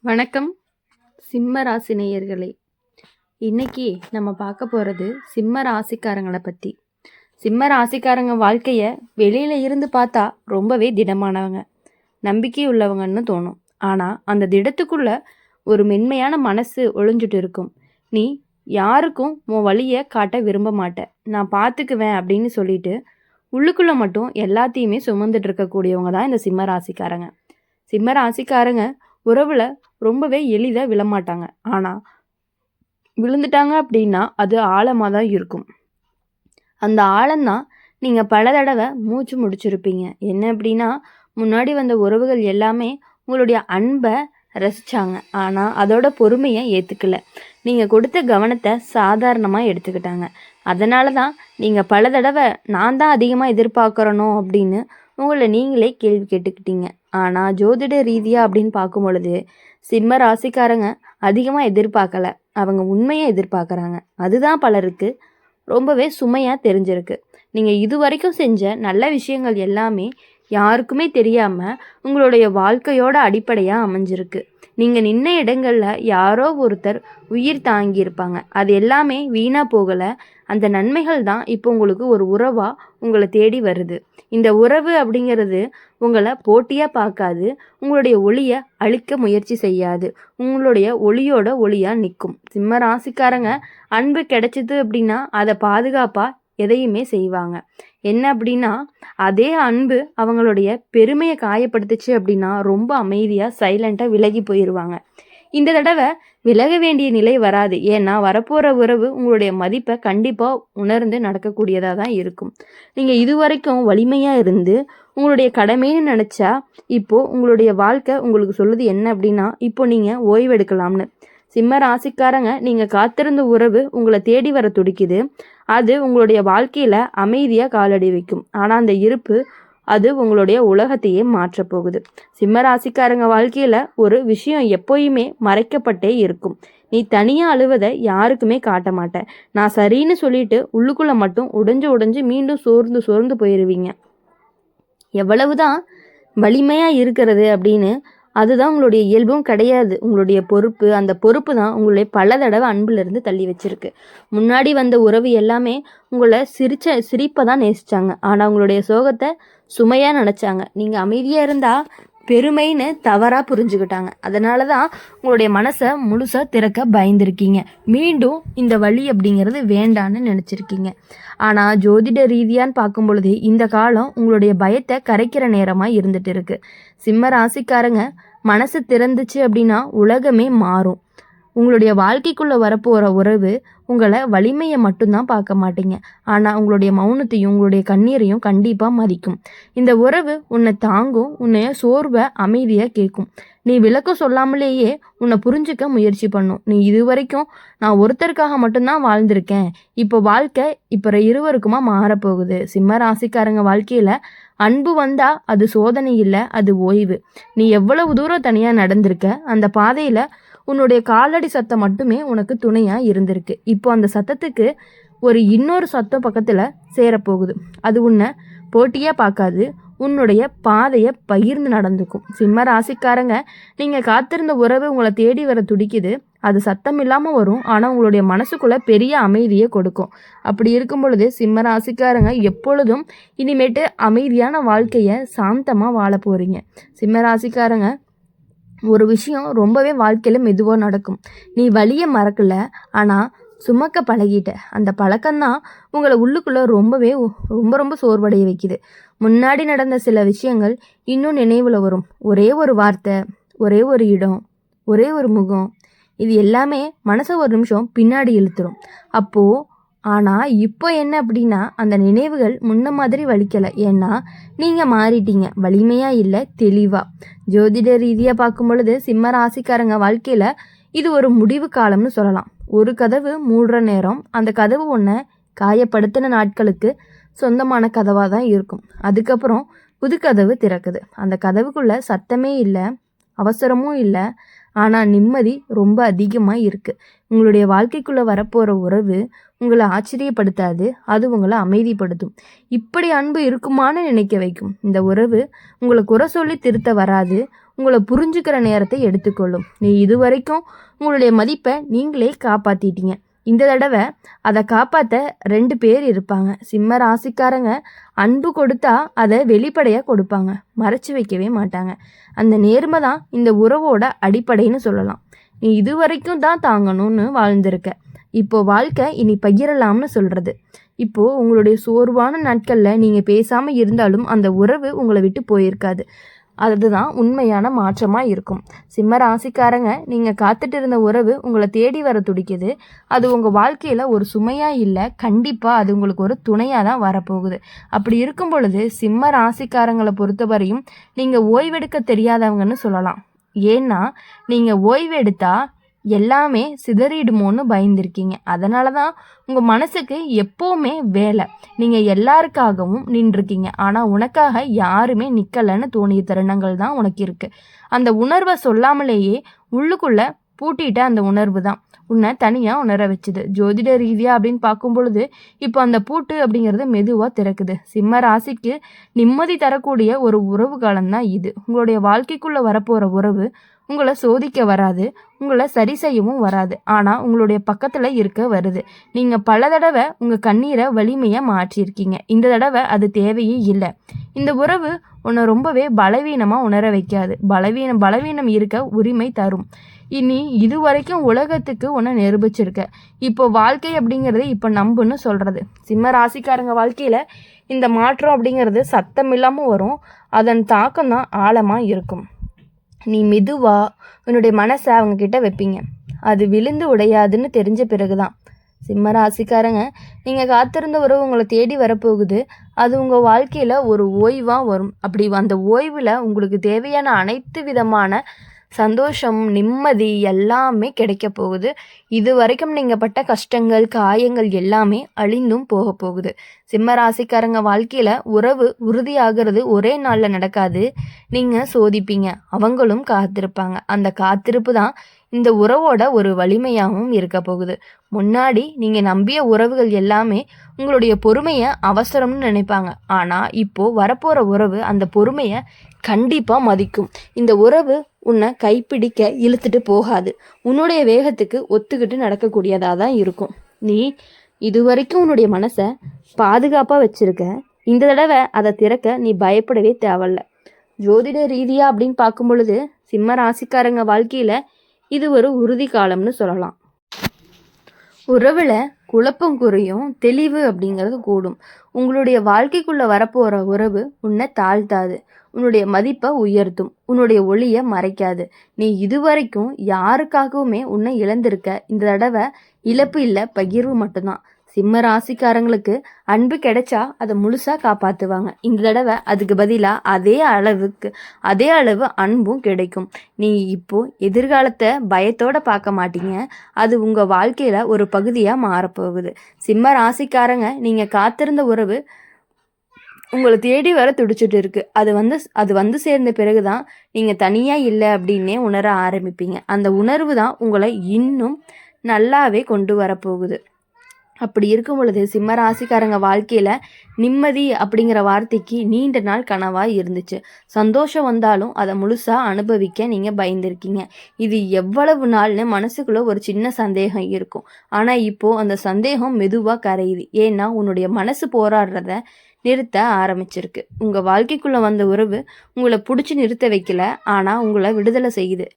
வணக்கம் சிம்ம ராசி நேயர்களே. இன்னைக்கு நம்ம பார்க்க போகிறது சிம்ம ராசிக்காரங்களை பற்றி. சிம்ம ராசிக்காரங்க வாழ்க்கையை வெளியில் இருந்து பார்த்தா ரொம்பவே திடமானவங்க, நம்பிக்கை உள்ளவங்கன்னு தோணும். ஆனால் அந்த திடத்துக்குள்ள ஒரு மென்மையான மனசு ஒளிஞ்சிட்டு இருக்கும். நீ யாருக்கும் உன் வழியை காட்ட விரும்ப மாட்டேன், நான் பார்த்துக்குவேன் அப்படின்னு சொல்லிட்டு உள்ளுக்குள்ளே மட்டும் எல்லாத்தையுமே சுமந்துட்டு இருக்கக்கூடியவங்க தான் இந்த சிம்ம ராசிக்காரங்க. சிம்ம ராசிக்காரங்க உறவில் ரொம்பவே எளிதாக விழமாட்டாங்க. ஆனால் விழுந்துட்டாங்க அப்படின்னா அது ஆழமாக தான் இருக்கும். அந்த ஆழம்தான் நீங்கள் பல தடவை மூச்சு முடிச்சிருப்பீங்க. என்ன அப்படின்னா, முன்னாடி வந்த உறவுகள் எல்லாமே உங்களுடைய அன்பை ரசித்தாங்க, ஆனால் அதோட பொறுமையை ஏற்றுக்கல. நீங்கள் கொடுத்த கவனத்தை சாதாரணமாக எடுத்துக்கிட்டாங்க. அதனால தான் நீங்கள் பல தடவை நான் தான் அதிகமாக எதிர்பார்க்குறனோ அப்படின்னு உங்களை நீங்களே கேள்வி கேட்டுக்கிட்டீங்க. ஆனால் ஜோதிட ரீதியாக அப்படின்னு பார்க்கும் பொழுது சிம்ம ராசிக்காரங்க அதிகமாக எதிர்பார்க்கல, அவங்க உண்மையை எதிர்பார்க்குறாங்க. அதுதான் பலருக்கு ரொம்பவே சுமையாக தெரிஞ்சிருக்கு. நீங்கள் இது வரைக்கும் செஞ்ச நல்ல விஷயங்கள் எல்லாமே யாருக்குமே தெரியாமல் உங்களுடைய வாழ்க்கையோட அடிப்படையாக அமைஞ்சிருக்கு. நீங்கள் நின்ன இடங்களில் யாரோ ஒருத்தர் உயிர் தாங்கியிருப்பாங்க, அது எல்லாமே வீணாக போகலை. அந்த நன்மைகள் தான் இப்போ உங்களுக்கு ஒரு உறவாக உங்களை தேடி வருது. இந்த உறவு அப்படிங்கிறது உங்களை போட்டியாக பார்க்காது, உங்களுடைய ஒளியை அழிக்க முயற்சி செய்யாது, உங்களுடைய ஒளியோட ஒளியாக நிற்கும். சிம்ம ராசிக்காரங்க அன்பு கிடைச்சிது அப்படின்னா அதை பாதுகாப்பாக எதையுமே செய்வாங்க. என்ன அப்படின்னா, அதே அன்பு அவங்களுடைய பெருமையை காயப்படுத்துச்சு அப்படின்னா ரொம்ப அமைதியாக சைலண்ட்டாக விலகி போயிடுவாங்க. இந்த தடவை விலக வேண்டிய நிலை வராது. ஏன்னா வரப்போகிற உறவு உங்களுடைய மதிப்பை கண்டிப்பாக உணர்ந்து நடக்கக்கூடியதாக தான் இருக்கும். நீங்கள் இதுவரைக்கும் வலிமையாக இருந்து உங்களுடைய கடமைன்னு நினச்சா இப்போது உங்களுடைய வாழ்க்கை உங்களுக்கு சொல்லுது என்ன அப்படின்னா, இப்போ நீங்கள் ஓய்வெடுக்கலாம்னு. சிம்ம ராசிக்காரங்க நீங்கள் காத்திருந்த உறவு உங்களை தேடி வர துடிக்குது. அது உங்களுடைய வாழ்க்கையில் அமைதியாக காலடி வைக்கும். ஆனால் அந்த இருப்பு அது உங்களுடைய உலகத்தையே மாற்றப்போகுது. சிம்ம ராசிக்காரங்க வாழ்க்கையில் ஒரு விஷயம் எப்போயுமே மறைக்கப்பட்டே இருக்கும். நீ தனியாக அழுவதை யாருக்குமே காட்ட மாட்டேன், நான் சரின்னு சொல்லிட்டு உள்ளுக்குள்ளே மட்டும் உடைஞ்சு மீண்டும் சோர்ந்து போயிடுவீங்க. எவ்வளவுதான் வலிமையாக இருக்கிறது அப்படின்னு அதுதான் உங்களுடைய இயல்பும் கிடையாது. உங்களுடைய பொறுப்பு, அந்த பொறுப்பு தான் உங்களுடைய பல தடவை அன்பிலிருந்து தள்ளி வச்சிருக்கு. முன்னாடி வந்த உறவு எல்லாமே உங்களை சிரிப்பை தான் நேசித்தாங்க, ஆனால் உங்களுடைய சோகத்தை சுமையாக நினச்சாங்க. நீங்கள் அமைதியாக இருந்தால் பெருமைன்னு தவறாக புரிஞ்சுக்கிட்டாங்க. அதனால தான் உங்களுடைய மனசை முழுசாக திறக்க பயந்துருக்கீங்க. மீண்டும் இந்த வழி அப்படிங்கிறது வேண்டான்னு நினச்சிருக்கீங்க. ஆனால் ஜோதிட ரீதியான்னு பார்க்கும் பொழுது இந்த காலம் உங்களுடைய பயத்தை கரைக்கிற நேரமாக இருந்துட்டு இருக்கு. சிம்ம ராசிக்காரங்க மனசு திறந்துச்சு அப்படின்னா உலகமே மாறும். உங்களுடைய வாழ்க்கைக்குள்ளே வரப்போகிற உறவு உங்களை வலிமையை மட்டும்தான் பார்க்க மாட்டீங்க, ஆனால் உங்களுடைய மௌனத்தையும் உங்களுடைய கண்ணீரையும் கண்டிப்பாக மதிக்கும். இந்த உறவு உன்னை தாங்கும், உன்னைய சோர்வை அமைதியாக கேட்கும். நீ விளக்கம் சொல்லாமலேயே உன்னை புரிஞ்சுக்க முயற்சி பண்ணும். நீ இது வரைக்கும் நான் ஒருத்தருக்காக மட்டும்தான் வாழ்ந்திருக்கேன், இப்போ வாழ்க்கை இப்போ இருவருக்குமா மாறப்போகுது. சிம்ம ராசிக்காரங்க வாழ்க்கையில் அன்பு வந்தால் அது சோதனை இல்லை, அது ஓய்வு. நீ எவ்வளவு தூரம் தனியாக நடந்திருக்க, அந்த பாதையில் உன்னுடைய காலடி சத்தம் மட்டுமே உனக்கு துணையாக இருந்திருக்கு. இப்போ அந்த சத்தத்துக்கு இன்னொரு சத்தம் பக்கத்தில் சேரப்போகுது. அது உன்னை போட்டியாக பார்க்காது, உன்னுடைய பாதையை பகிர்ந்து நடந்துக்கும். சிம்ம ராசிக்காரங்க நீங்கள் காத்திருந்த உறவு உங்களை தேடி வர துடிக்குது. அது சத்தம் இல்லாமல் வரும், ஆனால் உங்களுடைய மனசுக்குள்ளே பெரிய அமைதியை கொடுக்கும். அப்படி இருக்கும் பொழுது சிம்ம ராசிக்காரங்க எப்பொழுதும் இனிமேட்டு அமைதியான வாழ்க்கையை சாந்தமாக வாழ போகிறீங்க. சிம்ம ராசிக்காரங்க ஒரு விஷயம் ரொம்பவே வாழ்க்கையில் மெதுவாக நடக்கும். நீ வலியை மறக்கலை, ஆனால் சுமக்க பழகிட்ட. அந்த பழக்கம்தான் உங்களை உள்ளுக்குள்ளே ரொம்ப சோர்வடைய வைக்குது. முன்னாடி நடந்த சில விஷயங்கள் இன்னும் நினைவில் வரும். ஒரே ஒரு வார்த்தை, ஒரே ஒரு இடம், ஒரே ஒரு முகம், இது எல்லாமே மனசை ஒரு நிமிஷம் பின்னாடி இழுத்துரும். அப்போது ஆனால் இப்போ என்ன அப்படின்னா, அந்த நினைவுகள் முன்ன மாதிரி வலிக்கலை. ஏன்னா நீங்கள் மாறிட்டீங்க, வலிமையாக இல்லை, தெளிவாக. ஜோதிட ரீதியாக பார்க்கும் பொழுது சிம்ம ராசிக்காரங்க வாழ்க்கையில் இது ஒரு முடிவு காலம்னு சொல்லலாம். ஒரு கதவு மூடுற நேரம், அந்த கதவு ஒன்றை காயப்படுத்தின நாட்களுக்கு சொந்தமான கதவாக தான் இருக்கும். அதுக்கப்புறம் புது கதவு திறக்குது. அந்த கதவுக்குள்ளே சத்தமே இல்லை, அவசரமும் இல்லை, ஆனால் நிம்மதி ரொம்ப அதிகமாக இருக்குது. உங்களுடைய வாழ்க்கைக்குள்ளே வரப்போகிற உறவு உங்களை ஆச்சரியப்படுத்தாது, அது உங்களை அமைதிப்படுத்தும். இப்படி அன்பு இருக்குமான்னு நினைக்க வைக்கும். இந்த உறவு உங்களை குறை சொல்லி திருத்த வராது, உங்களை புரிஞ்சுக்கிற நேரத்தை எடுத்துக்கொள்ளும். நீ இதுவரைக்கும் உங்களுடைய மதிப்பை நீங்களே காப்பாற்றிட்டீங்க. இந்த தடவை அதை காப்பாற்ற 2 பேர் இருப்பாங்க. சிம்ம ராசிக்காரங்க அன்பு கொடுத்தா அதை வெளிப்படையாக கொடுப்பாங்க, மறைச்சு வைக்கவே மாட்டாங்க. அந்த நேர்மை தான் இந்த உறவோட அடிப்படைன்னு சொல்லலாம். நீ இதுவரைக்கும் தான் தாங்கணும்னு வாழ்ந்திருக்க. இப்போ வாழ்க்கை இனி பகிரலாம்னு சொல்கிறது. இப்போது உங்களுடைய சோர்வான நாட்களில் நீங்கள் பேசாமல் இருந்தாலும் அந்த உறவு உங்களை விட்டு போயிருக்காது. அதுதான் உண்மையான மாற்றமாக இருக்கும். சிம்ம ராசிக்காரங்க, நீங்கள் காத்துட்டு இருந்த உறவு உங்களை தேடி வர துடிக்குது. அது உங்கள் வாழ்க்கையில் ஒரு சுமையாக இல்லை, கண்டிப்பாக அது உங்களுக்கு ஒரு துணையாக தான் வரப்போகுது. அப்படி இருக்கும் பொழுது சிம்ம ராசிக்காரங்களை பொறுத்தவரையும் நீங்கள் ஓய்வெடுக்க தெரியாதவங்கன்னு சொல்லலாம். ஏன்னா நீங்கள் ஓய்வெடுத்தா எல்லாமே சிதறிடுமோன்னு பயந்துருக்கீங்க. அதனால தான் உங்கள் மனசுக்கு எப்போவுமே வேலை. நீங்கள் எல்லாருக்காகவும் நின்றுருக்கீங்க, ஆனால் உனக்காக யாருமே நிற்கலைன்னு தோணிய தருணங்கள் தான் உனக்கு இருக்குது. அந்த உணர்வை சொல்லாமலேயே உள்ளுக்குள்ளே பூட்டிட்ட அந்த உணர்வு தான் உன்னை தனியாக உணர வச்சுது. ஜோதிட ரீதியாக அப்படின்னு பார்க்கும் பொழுது இப்போ அந்த பூட்டு அப்படிங்கிறது மெதுவாக திறக்குது. சிம்ம ராசிக்கு நிம்மதி தரக்கூடிய ஒரு உறவு காலம்தான் இது. உங்களுடைய வாழ்க்கைக்குள்ளே வரப்போகிற உறவு உங்களை சோதிக்க வராது, உங்களை சரி செய்யவும் வராது, ஆனால் உங்களுடைய பக்கத்தில் இருக்க வருது. நீங்கள் பல தடவை உங்கள் கண்ணீரை வலிமையாக மாற்றியிருக்கீங்க. இந்த தடவை அது தேவையே இல்லை. இந்த உறவு உன்னை ரொம்பவே பலவீனமாக உணர வைக்காது. பலவீனம் இருக்க உரிமை தரும். இனி இது வரைக்கும் உலகத்துக்கு உன்னை நிரூபிச்சிருக்க. இப்போ வாழ்க்கை அப்படிங்கிறது இப்போ நம்புன்னு சொல்கிறது. சிம்ம ராசிக்காரங்க வாழ்க்கையில் இந்த மாற்றம் அப்படிங்கிறது சத்தம் இல்லாமல் வரும். அதன் தாக்கம் தான் ஆழமாக இருக்கும். நீ மெதுவாக உன்னுடைய மனசை அவங்கக்கிட்ட வைப்பீங்க. அது விழுந்து உடையாதுன்னு தெரிஞ்ச பிறகு தான். சிம்ம ராசிக்காரங்க, நீங்கள் காத்திருந்த உறவு உங்களை தேடி வரப்போகுது. அது உங்கள் வாழ்க்கையில் ஒரு ஓய்வாக வரும். அப்படி அந்த ஓய்வில் உங்களுக்கு தேவையான அனைத்து விதமான சந்தோஷம், நிம்மதி எல்லாமே கிடைக்க போகுது. இது வரைக்கும் நீங்கள் பட்ட கஷ்டங்கள், காயங்கள் எல்லாமே அழிந்தும் போக போகுது. சிம்ம ராசிக்காரங்க வாழ்க்கையில் உறவு உறுதியாகிறது ஒரே நாளில் நடக்காது. நீங்கள் சோதிப்பீங்க, அவங்களும் காத்திருப்பாங்க. அந்த காத்திருப்பு தான் இந்த உறவோட ஒரு வலிமையாகவும் இருக்க போகுது. முன்னாடி நீங்கள் நம்பிய உறவுகள் எல்லாமே உங்களுடைய பொறுமையை அவசரம்னு நினைப்பாங்க. ஆனால் இப்போது வரப்போகிற உறவு அந்த பொறுமையை கண்டிப்பாக மதிக்கும். இந்த உறவு உன்னை கைப்பிடிக்க இழுத்துட்டு போகாது. உன்னுடைய வேகத்துக்கு ஒத்துக்கிட்டு நடக்கக்கூடியதாக தான் இருக்கும். நீ இது வரைக்கும் உன்னுடைய மனசை பாதுகாப்பாக வச்சுருக்க. இந்த தடவை அதை திறக்க நீ பயப்படவே தேவையில்ல. ஜோதிட ரீதியாக அப்படின்னு பார்க்கும் பொழுது சிம்ம ராசிக்காரங்க வாழ்க்கையில் இது ஒரு உறுதி காலம்னு சொல்லலாம். உறவில் குழப்பம் குறையும், தெளிவு அப்படிங்கிறது கூடும். உங்களுடைய வாழ்க்கைக்குள்ளே வரப்போகிற உறவு உன்னை தாழ்த்தாது, உன்னுடைய மதிப்பை உயர்த்தும், உன்னுடைய ஒளியை மறைக்காது. நீ இதுவரைக்கும் யாருக்காகவுமே உன்னை இழந்திருக்க. இந்த தடவை இழப்பு இல்லை, பகிர்வு மட்டும்தான். சிம்ம ராசிக்காரங்களுக்கு அன்பு கிடைச்சா அதை முழுசாக காப்பாற்றுவாங்க. இந்த தடவை அதுக்கு பதிலாக அதே அளவு அன்பும் கிடைக்கும். நீ இப்போது எதிர்காலத்தை பயத்தோடு பார்க்க மாட்டீங்க. அது உங்கள் வாழ்க்கையில் ஒரு பகுதியாக மாறப்போகுது. சிம்ம ராசிக்காரங்க, நீங்கள் காத்திருந்த உறவு உங்களை தேடி வர துடிச்சிட்டு இருக்கு. அது வந்து சேர்ந்த பிறகு தான் நீங்கள் தனியாக இல்லை அப்படின்னே உணர ஆரம்பிப்பீங்க. அந்த உணர்வு தான் உங்களை இன்னும் நல்லாவே கொண்டு வரப்போகுது. அப்படி இருக்கும் பொழுது சிம்ம ராசிக்காரங்க வாழ்க்கையில் நிம்மதி அப்படிங்கிற வார்த்தைக்கு நீண்ட நாள் கனவாக இருந்துச்சு. சந்தோஷம் வந்தாலும் அதை முழுசாக அனுபவிக்க நீங்கள் பயந்துருக்கீங்க. இது எவ்வளவு நாள்னு மனசுக்குள்ளே ஒரு சின்ன சந்தேகம் இருக்கும். ஆனால் இப்போது அந்த சந்தேகம் மெதுவாக கரையுது. ஏன்னா உன்னுடைய மனசு போராடுறத நிறுத்த ஆரம்பிச்சிருக்கு. உங்கள் வாழ்க்கைக்குள்ளே வந்த உறவு உங்களை பிடிச்சி நிறுத்த வைக்கல, ஆனால் உங்களை விடுதலை செய்யுது.